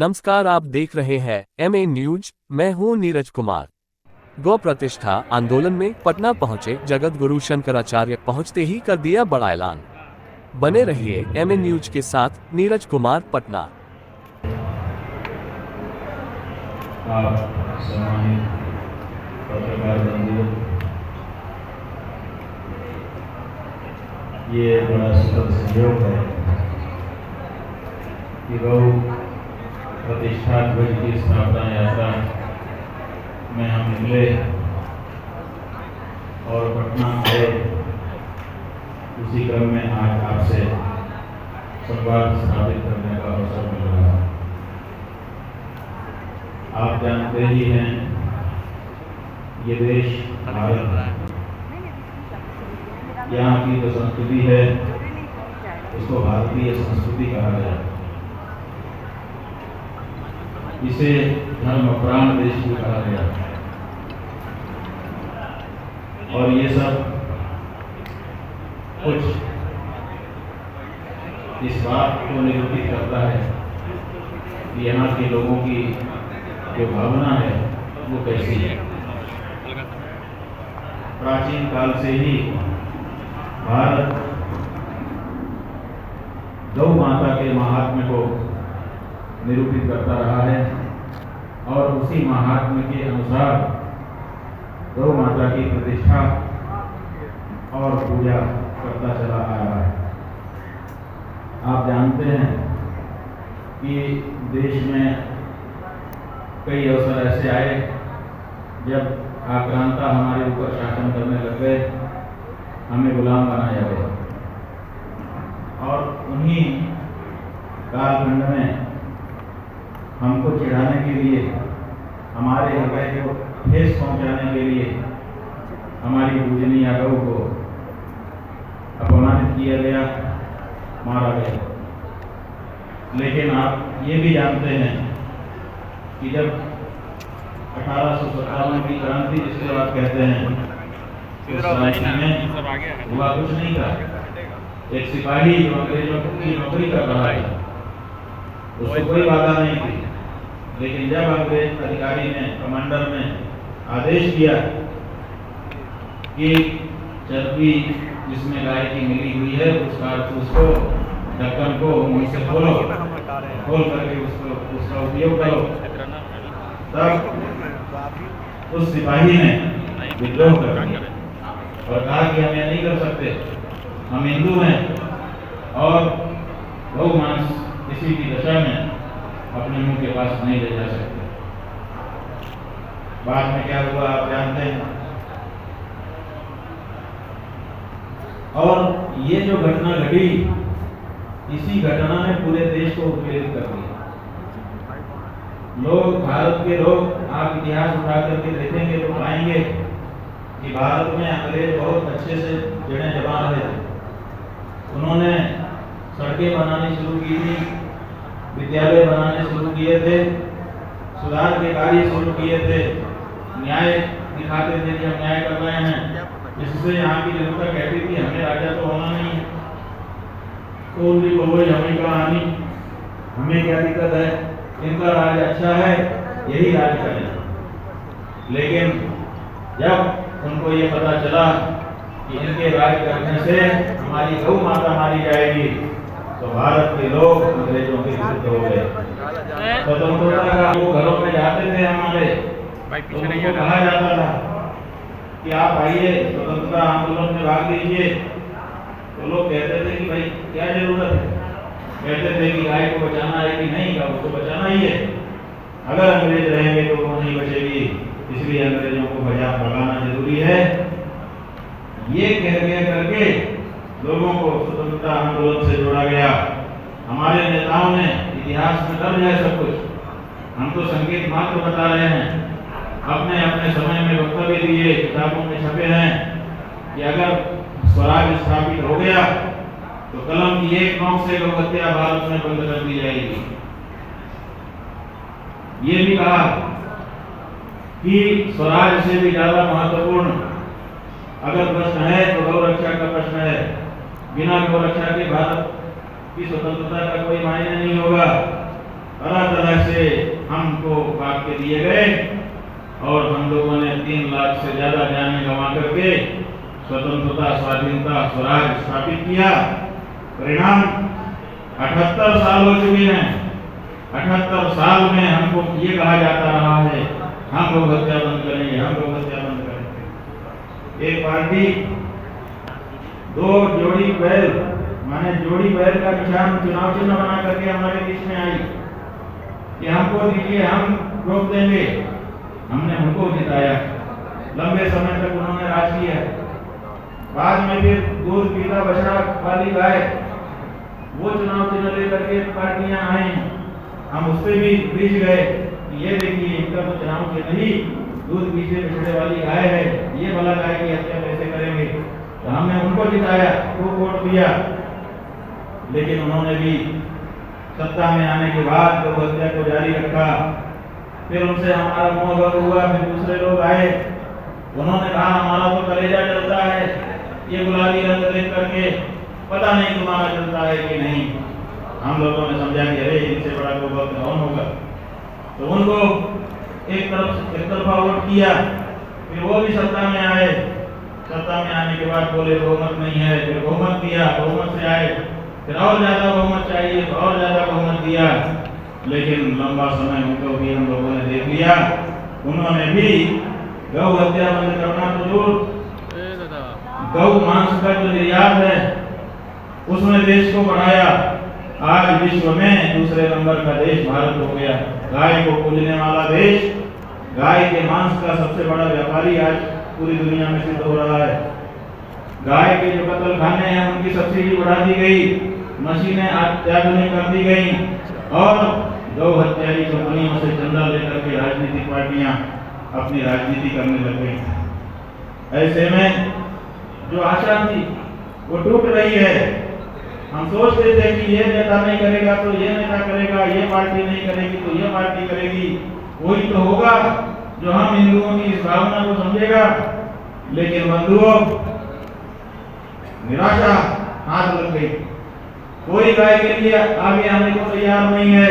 नमस्कार, आप देख रहे हैं एमए न्यूज। मैं हूं नीरज कुमार। गौ प्रतिष्ठा आंदोलन में पटना पहुंचे जगत गुरु शंकराचार्य पहुंचते ही कर दिया बड़ा ऐलान। बने रहिए एमए न्यूज के साथ। नीरज कुमार, पटना। ये बड़ा सुखद संयोग है कि गौ प्रतिष्ठा ध्वज की स्थापना यात्रा में हम निकले और पटना आए। उसी क्रम में आज आपसे संवाद स्थापित करने का अवसर मिल रहा है। आप जानते ही हैं, ये देश भारत है। यहाँ की जो संस्कृति है उसको भारतीय संस्कृति कहा गया। इसे धर्म प्राण देश भी कहा गया। और ये सब कुछ इस बात को निरूपित करता है कि यहाँ के लोगों की जो भावना है वो कैसी है। प्राचीन काल से ही भारत गौ माता के महात्म्य को निरूपित करता रहा है और उसी महात्म्य के अनुसार गौ माता की प्रतिष्ठा और पूजा करता चला आ रहा है। आप जानते हैं कि देश में कई अवसर ऐसे आए जब आक्रांता हमारे ऊपर शासन करने लग गए, हमें गुलाम बनाया गया। और उन्हीं कालखंड में हमको चिढ़ाने के लिए, हमारे हृदय को ठेस पहुंचाने के लिए हमारी पूजनीय गौ को अपमानित किया गया, मारा गया। लेकिन आप ये भी जानते हैं कि जब 1857 की क्रांति जिसको आप कहते हैं, उस क्रांति में हुआ कुछ नहीं था। एक सिपाही जो अंग्रेजों की नौकरी कर रहा है उसको कोई बाधा नहीं थी। लेकिन जब अंग्रेज अधिकारी ने, कमांडर ने आदेश दिया कि चर्बी जिसमें गाय की मिली हुई है उस कारतूस को, ढक्कन को मुंह से खोलो, खोल करके उसका उपयोग करो, तब उस सिपाही ने विद्रोह कर दिया और कहा कि हम यह नहीं कर सकते, हम हिंदू हैं और गौ मांस किसी की दशा में अपने मुंह के पास नहीं ले जा सकते। बाद में क्या हुआ आप जानते हैं। और ये जो घटना घटी, इसी घटना ने पूरे देश को उत्प्रेरित कर दिया। लोग, भारत के लोग, आप इतिहास उठा करके देखेंगे तो पाएंगे कि भारत में अंग्रेज बहुत अच्छे से जड़ें जमा रहे थे। उन्होंने सड़कें बनानी शुरू की थी, विद्यालय बनाने शुरू किए थे, सुधार के कार्य शुरू किए थे, न्याय दिखाते थे कि हम न्याय कर रहे हैं। जिससे यहाँ की जनता कहती थी हमें राजा तो होना नहीं है, कौन भी कोई हमें कहानी, हमें क्या दिक्कत है, इनका राज अच्छा है, यही राज करें। लेकिन जब उनको ये पता चला कि इनके राज करने से हमारी गौ माता मारी जाएगी, तो भारत के लोग अंग्रेजों के विरुद्ध हो गए। स्वतंत्रता का वो घरों में जाते थे हमारे, तो उनको कहा जाता था कि आप आइए स्वतंत्रता आंदोलन में भाग लीजिए। तो लोग कहते थे कि भाई क्या जरूरत है, कहते थे कि गाय को बचाना है कि नहीं, का उसको बचाना ही है, अगर अंग्रेज रहेंगे तो वो नहीं बचेगी, इसलिए अंग्रेजों को भगाना जरूरी है। ये कह करके लोगों को स्वतंत्रता आंदोलन से जोड़ा गया। हमारे नेताओं ने, इतिहास में दर्ज है सब कुछ, हम तो संकेत मात्र बता रहे हैं। अपने अपने समय में वक्तव्य दिए, किताबों में छपे हैं कि अगर स्वराज स्थापित हो गया तो कलम की एक नोक से गौ हत्या भारत में बंद कर दी जाएगी। ये भी कहा कि स्वराज से भी ज्यादा महत्वपूर्ण अगर प्रश्न है तो गौ रक्षा का प्रश्न है। बिना गौ रक्षा के भारत की स्वतंत्रता का कोई मायने नहीं होगा। अलग अलग से हमको बांट के दिए गए और हम लोगों ने 3 लाख से ज्यादा जानें गंवा करके स्वतंत्रता, स्वाधीनता, स्वराज स्थापित किया। परिणाम 78 साल हो चुके हैं। 78 साल में हमको ये कहा जाता रहा है हम लोग हत्या बंद करेंगे, हम लोग हत्या बंद करेंगे। एक पार्टी 2 जोड़ी बैल माने जोड़ी बैल का निशान चुनाव चिन्ह बना करके हमारे बीच में आई कि हमको दीजिए, हम रोक देंगे। हमने उनको जिताया, लंबे समय तक उन्होंने राज किया। बाद में फिर दूध पीता बछड़ा वाली गाय वो चुनाव चिन्ह लेकर के पार्टियां आई, हम उससे भी बीच गए। ये देखिए इनका तो चुनाव चिन्ह ही दूध पीते बछड़े वाली गाय है, ये वाला गाय की हत्या कैसे करेंगे। तो हमने उनको जिताया, वो वोट दिया। लेकिन उन्होंने भी सत्ता में आने के बाद तो हत्या को जारी रखा। फिर उनसे हमारा मोह हुआ, फिर दूसरे लोग आए, उन्होंने कहा हमारा तो कलेजा चलता है, ये गुलाबी रंग देख करके पता नहीं तुम्हारा चलता है कि नहीं। हम लोगों ने समझा कि अरे इनसे बड़ा कोई वक्त कौन होगा। तो उनको एक तरफा वोट किया। फिर वो भी सत्ता में आए। सत्ता में आने के बाद बोले बहुमत नहीं है, फिर बहुमत दिया, बहुमत से आए, फिर और ज्यादा बहुमत चाहिए तो और ज्यादा बहुमत दिया। लेकिन लंबा समय उनको भी हम लोगों ने देख लिया। उन्होंने भी गौ हत्या बंद करना तो दूर, गौ मांस का जो निर्यात है उसमें देश को बढ़ाया। आज विश्व में दूसरे नंबर का देश भारत हो गया। गाय को पूजने वाला देश, गाय के मांस का सबसे बड़ा व्यापारी आज पूरी दुनिया में सिद्ध हो रहा है। गाय के जो कत्ल खाने हैं उनकी सब्सिडी बढ़ा दी गई, मशीनें अत्याधुनिक कर दी गई और गौ हत्यारी कंपनियों से चंदा लेकर के राजनीतिक पार्टियां अपनी राजनीति करने लग गई। ऐसे में जो आशा थी वो टूट रही है। हम सोचते थे कि ये नेता नहीं करेगा तो ये नेता करेगा, ये पार्टी नहीं करेगी तो ये पार्टी करेगी, वही तो होगा जो हम हिंदुओं की इस भावना को समझेगा। लेकिन बंधुओं, निराशा हाथ लग गई। कोई गाय के लिए आगे आने को तैयार नहीं है।